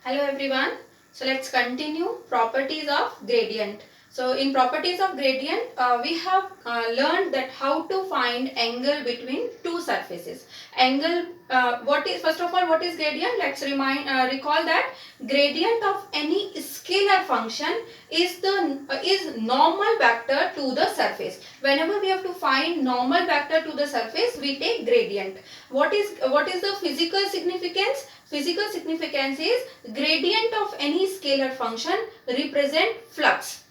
Hello everyone. So let's continue properties of gradient. So in properties of gradient, we have learned that how to find angle between two surfaces. Angle, what is first of all what is gradient? Let's recall that gradient of any scalar function is normal vector to the surface. Whenever we have to find normal vector to the surface, we take gradient. What is the physical significance? Physical significance is gradient of any scalar function represent flux.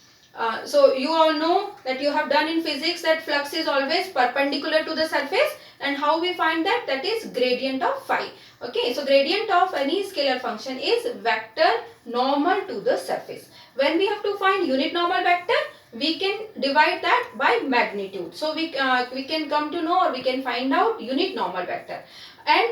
So you all know that you have done in physics that flux is always perpendicular to the surface, and how we find that? That is gradient of phi. Okay, so gradient of any scalar function is vector normal to the surface. When we have to find unit normal vector, we can divide that by magnitude. So we can come to know, or we can find out unit normal vector. And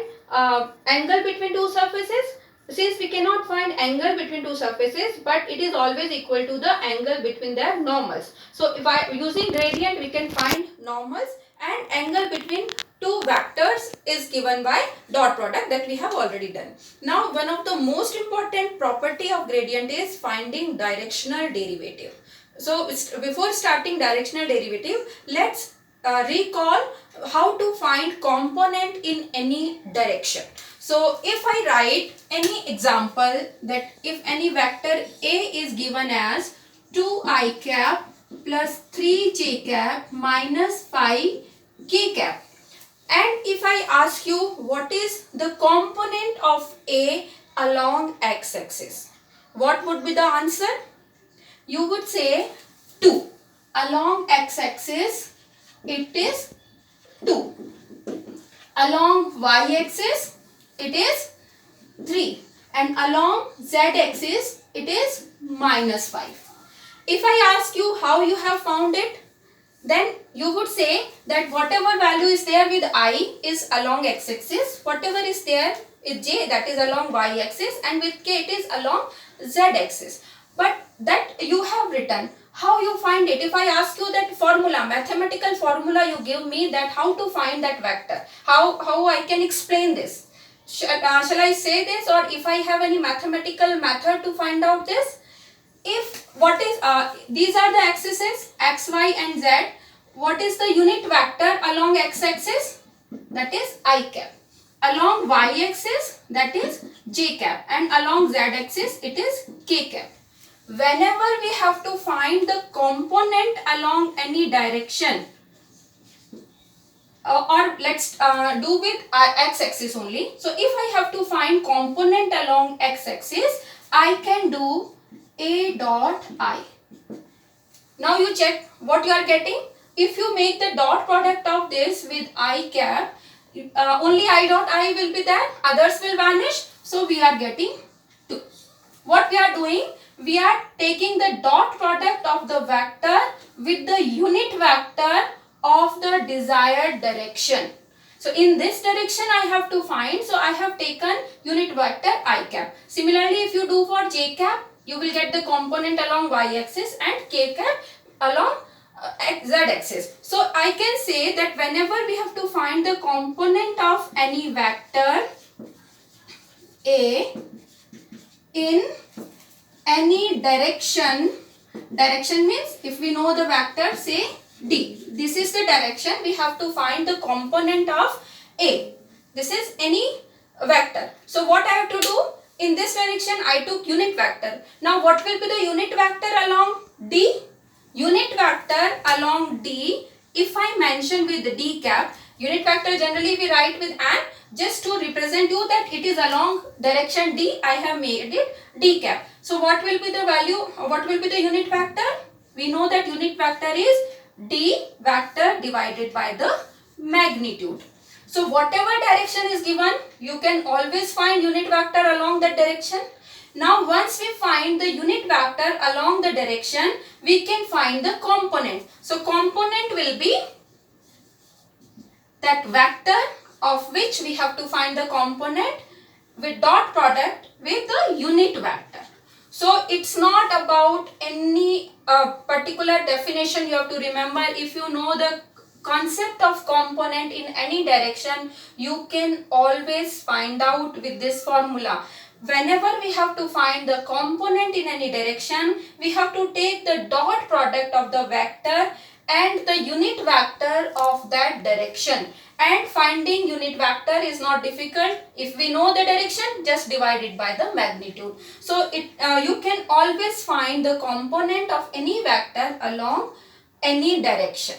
angle between two surfaces, since we cannot find angle between two surfaces, but it is always equal to the angle between their normals. So if I using gradient, we can find normals, and angle between two vectors is given by dot product that we have already done. Now one of the most important property of gradient is finding directional derivative. So before starting directional derivative, let's recall how to find component in any direction. So if I write any example, that if any vector A is given as 2i cap plus 3j cap minus 5k cap, and if I ask you what is the component of A along x-axis, what would be the answer? You would say 2. Along x-axis it is 2. Along y-axis it is 3. And along z-axis it is minus 5. If I ask you how you have found it, then you would say that whatever value is there with I is along x-axis, whatever is there with j, that is along y-axis, and with k it is along z-axis. But that you have written, how you find it? If I ask you that formula, mathematical formula you give me, that how to find that vector, how I can explain this? Shall I say this, or if I have any mathematical method to find out this? If what is these are the axes x, y and z, what is the unit vector along x-axis? That is I cap. Along y-axis, that is j cap, and along z-axis it is k cap. Whenever we have to find the component along any direction, or let's do with x-axis only. So if I have to find component along x-axis, I can do a dot I. Now you check what you are getting. If you make the dot product of this with I cap, only I dot I will be there, others will vanish. So we are getting 2. What we are doing? We are taking the dot product of the vector with the unit vector of the desired direction. So in this direction I have to find, so I have taken unit vector I cap. Similarly, if you do for j cap, you will get the component along y-axis and k cap along z-axis. So I can say that whenever we have to find the component of any vector A in any direction, direction means if we know the vector, say D, this is the direction, we have to find the component of A. This is any vector. So what I have to do? In this direction I took unit vector. Now what will be the unit vector along D? Unit vector along D, if I mention with D cap, unit vector generally we write with an, just to represent you that it is along direction D, I have made it D cap. So what will be the value, what will be the unit vector? We know that unit vector is D vector divided by the magnitude. So whatever direction is given, you can always find unit vector along that direction. Now once we find the unit vector along the direction, we can find the component. So component will be that vector of which we have to find the component with dot product with the unit vector. So it's not about any particular definition you have to remember. If you know the concept of component in any direction, you can always find out with this formula. whenever we have to find the component in any direction, we have to take the dot product of the vector and the unit vector of that direction. And finding unit vector is not difficult. If we know the direction, just divide it by the magnitude. So you can always find the component of any vector along any direction.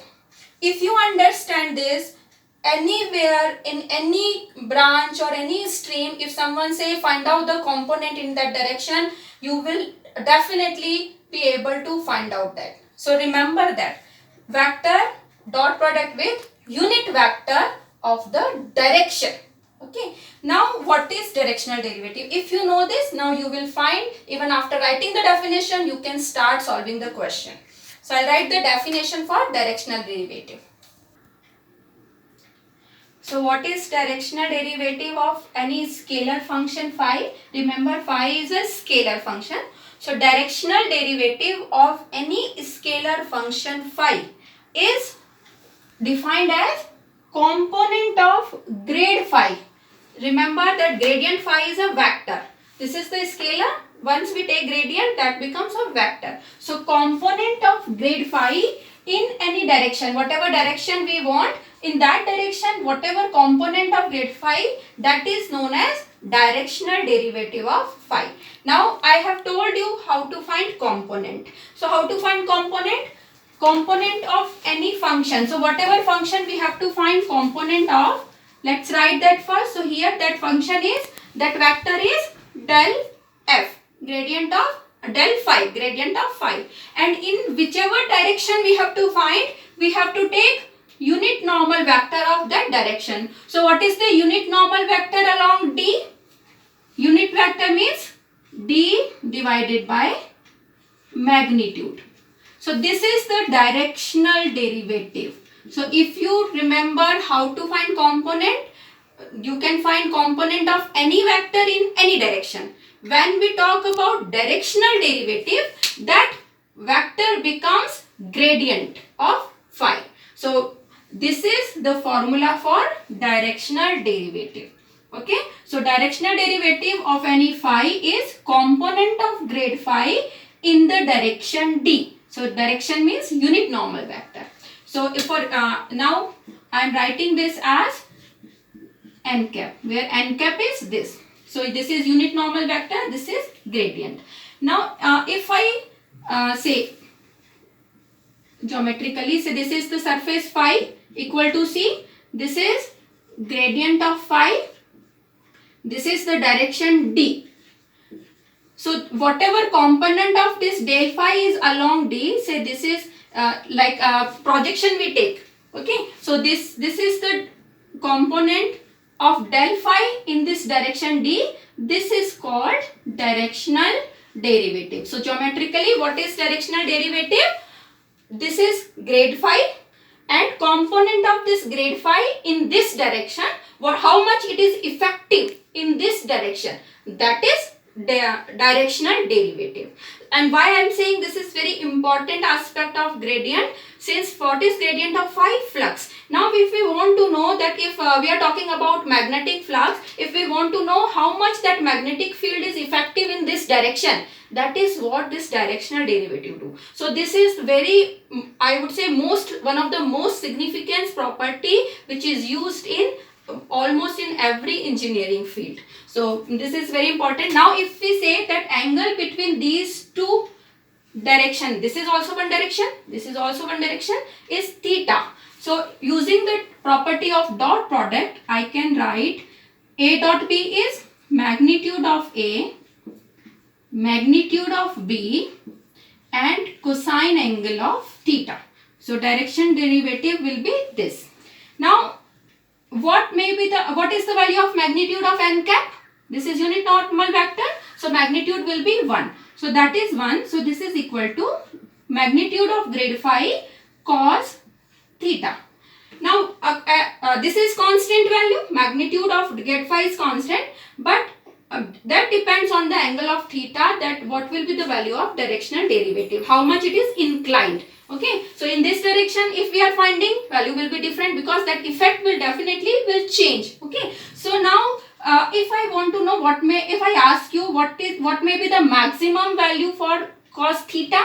If you understand this, anywhere in any branch or any stream, if someone say find out the component in that direction, you will definitely be able to find out that. So remember that vector dot product with unit vector of the direction. Okay, now what is directional derivative? If you know this, now you will find, even after writing the definition, you can start solving the question. So I'll write the definition for directional derivative. So what is directional derivative of any scalar function phi? Remember, phi is a scalar function. So directional derivative of any scalar function phi is defined as component of grade phi. Remember that gradient phi is a vector. This is the scalar. Once we take gradient, that becomes a vector. So component of grade phi in any direction, whatever direction we want, in that direction, whatever component of grade phi, that is known as directional derivative of phi. Now I have told you how to find component. So how to find component? Component of any function. So whatever function we have to find component of, let's write that first. So here that function is, that vector is del f, gradient of del phi, gradient of phi. And in whichever direction we have to find, we have to take unit normal vector of that direction. So what is the unit normal vector along D? Unit vector means D divided by magnitude. So this is the directional derivative. So if you remember how to find component, you can find component of any vector in any direction. When we talk about directional derivative, that vector becomes gradient of phi. So this is the formula for directional derivative. Okay. So directional derivative of any phi is component of grade phi in the direction D. So direction means unit normal vector. So if for now I am writing this as n cap, where n cap is this. So this is unit normal vector, this is gradient. Now if I say geometrically, say this is the surface phi equal to C, this is gradient of phi, this is the direction D. So whatever component of this del phi is along D, say this is like a projection we take. Okay, so this is the component of del phi in this direction D. This is called directional derivative. So geometrically, what is directional derivative? This is grade phi, and component of this grade phi in this direction, how much it is effective in this direction, that is directional derivative. And why I am saying this is very important aspect of gradient, since what is gradient of phi? Flux. Now if we want to know that, if we are talking about magnetic flux, if we want to know how much that magnetic field is effective in this direction, that is what this directional derivative do. So this is very, I would say, one of the most significant property which is used in almost in every engineering field. So this is very important. Now if we say that angle between these two direction, this is also one direction, this is also one direction, is theta. So using the property of dot product, I can write A dot B is magnitude of A, magnitude of B, and cosine angle of theta. So direction derivative will be this. Now what is the value of magnitude of n cap? This is unit normal vector, so magnitude will be 1. So that is 1. So this is equal to magnitude of grade phi cos theta. Now this is constant value, magnitude of grade phi is constant, but that depends on the angle of theta, that what will be the value of directional derivative, how much it is inclined. Okay, so in this direction if we are finding, value will be different, because that effect will definitely change. Okay, so now if I want to know if I ask you what may be the maximum value for cos theta,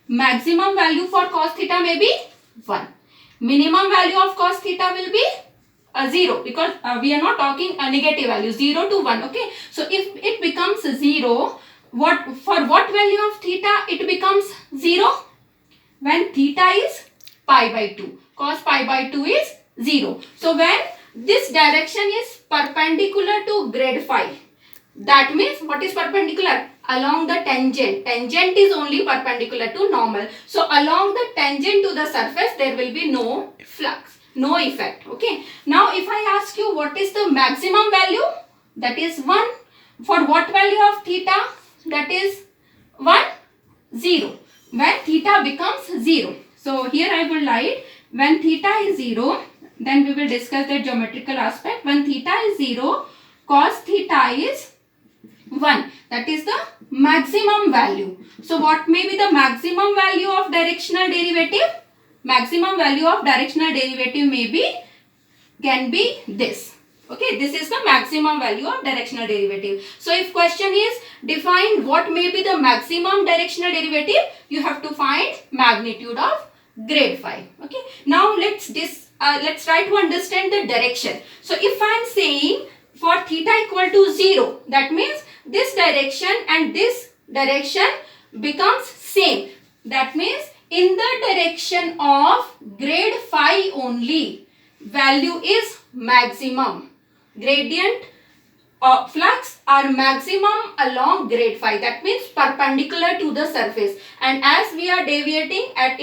maximum value for cos theta may be 1. Minimum value of cos theta will be 0, because we are not talking a negative value, 0 to 1. Okay, so if it becomes 0, what value of theta it becomes 0? When theta is pi by 2, cos pi by 2 is 0. So when this direction is perpendicular to grade phi, that means what is perpendicular? Along the tangent. Tangent is only perpendicular to normal. So along the tangent to the surface, there will be no flux, no effect. Okay. Now if I ask you what is the maximum value, that is 1. For what value of theta? That is 1, 0. When theta becomes 0. So here I will write, when theta is 0, then we will discuss the geometrical aspect. When theta is 0, cos theta is 1. That is the maximum value. So what may be the maximum value of directional derivative? Maximum value of directional derivative can be this. Okay, this is the maximum value of directional derivative. So if question is define what may be the maximum directional derivative, you have to find magnitude of grade phi. Okay, now let's try to understand the direction. So if I am saying for theta equal to 0, that means this direction and this direction becomes same. That means in the direction of grade phi only, value is maximum. Gradient flux are maximum along grade phi. That means perpendicular to the surface. And as we are deviating at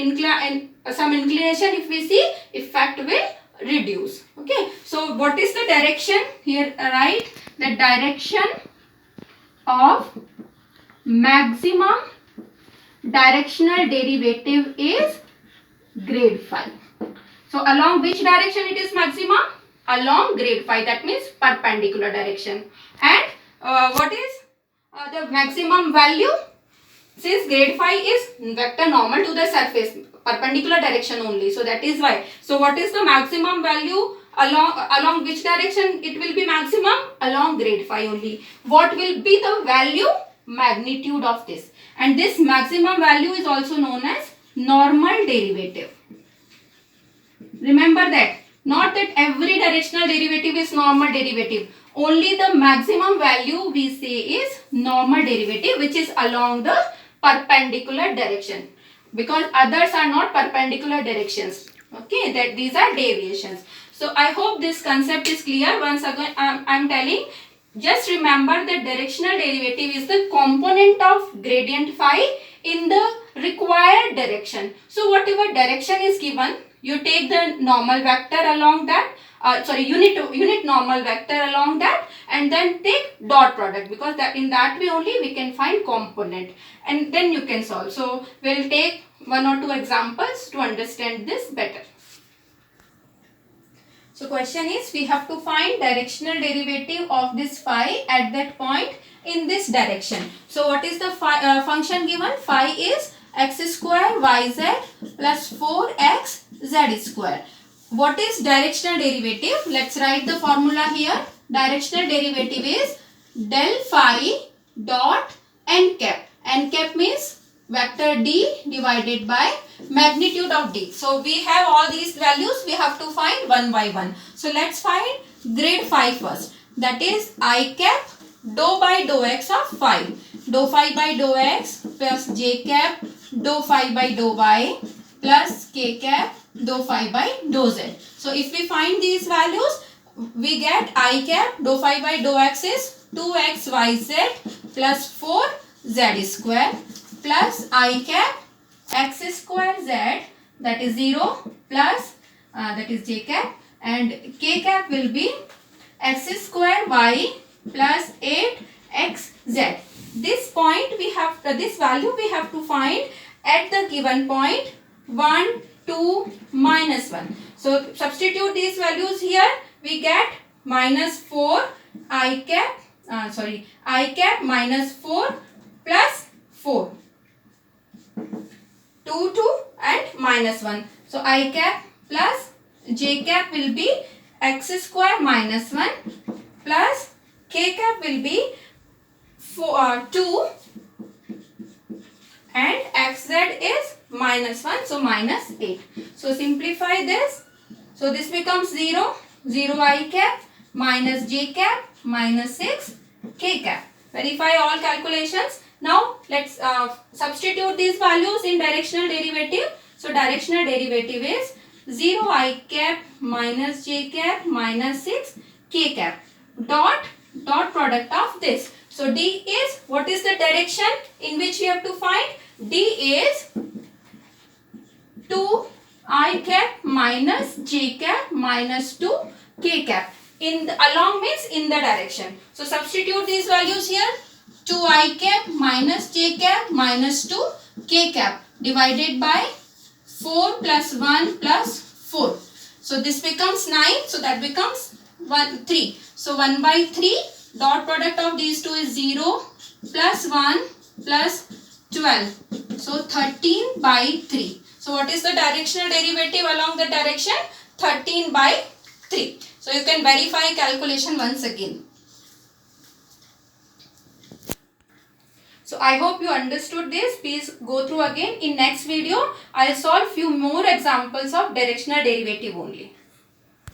some inclination, if we see, effect will reduce. Okay. So what is the direction? Here write the direction of maximum directional derivative is grade phi. So along which direction it is maximum? Along grade phi, that means perpendicular direction. And what is the maximum value? Since grade phi is vector normal to the surface, perpendicular direction only, so that is why. So what is the maximum value? Along which direction it will be maximum? Along grade phi only. What will be the value? Magnitude of this. And this maximum value is also known as normal derivative. Remember that. Not that every directional derivative is normal derivative. Only the maximum value we say is normal derivative, which is along the perpendicular direction. Because others are not perpendicular directions. Okay, that these are deviations. So I hope this concept is clear. Once again, I am telling, just remember that directional derivative is the component of gradient phi in the required direction. So whatever direction is given, you take the normal vector along that, unit normal vector along that, and then take dot product, because that in that way only we can find component, and then you can solve. So we'll take 1 or 2 examples to understand this better. So question is, we have to find directional derivative of this phi at that point in this direction. So what is the function given? Phi is x square yz plus 4x z square. What is directional derivative? Let's write the formula here. Directional derivative is del phi dot n cap. N cap means vector d divided by magnitude of d. So we have all these values, we have to find one by one. So let's find grade phi first. That is I cap dou by dou x of phi. Dou phi by dou x plus j cap dou phi by dou y plus k cap dou phi by dou z. So if we find these values, we get I cap dou phi by dou x is 2xyz plus 4z square plus I cap x square z, that is 0, plus that is j cap, and k cap will be x square y plus 8xz. This point we have, this value we have to find at the given point 1, 2, minus 1. So substitute these values here, we get minus 4 I cap, I cap minus 4 plus 4. 2, 2 and minus 1. So I cap plus j cap will be x square minus 1 plus k cap will be 2 and xz is minus 1, so minus 8. So simplify this. So this becomes 0, 0 I cap minus j cap minus 6 k cap. Verify all calculations. Now let's substitute these values in directional derivative. So directional derivative is 0 I cap minus j cap minus 6 k cap dot product of this. So D is, what is the direction in which we have to find? D is 2 I cap minus j cap minus 2 k cap. Along means in the direction. So substitute these values here. 2 I cap minus j cap minus 2 k cap divided by 4 plus 1 plus 4. So this becomes 9. So that becomes 3. So 1 by 3, dot product of these two is 0 plus 1 plus 12. So 13 by 3. So what is the directional derivative along the direction? 13 by 3. So you can verify calculation once again. So I hope you understood this. Please go through again. In next video, I'll solve few more examples of directional derivative only.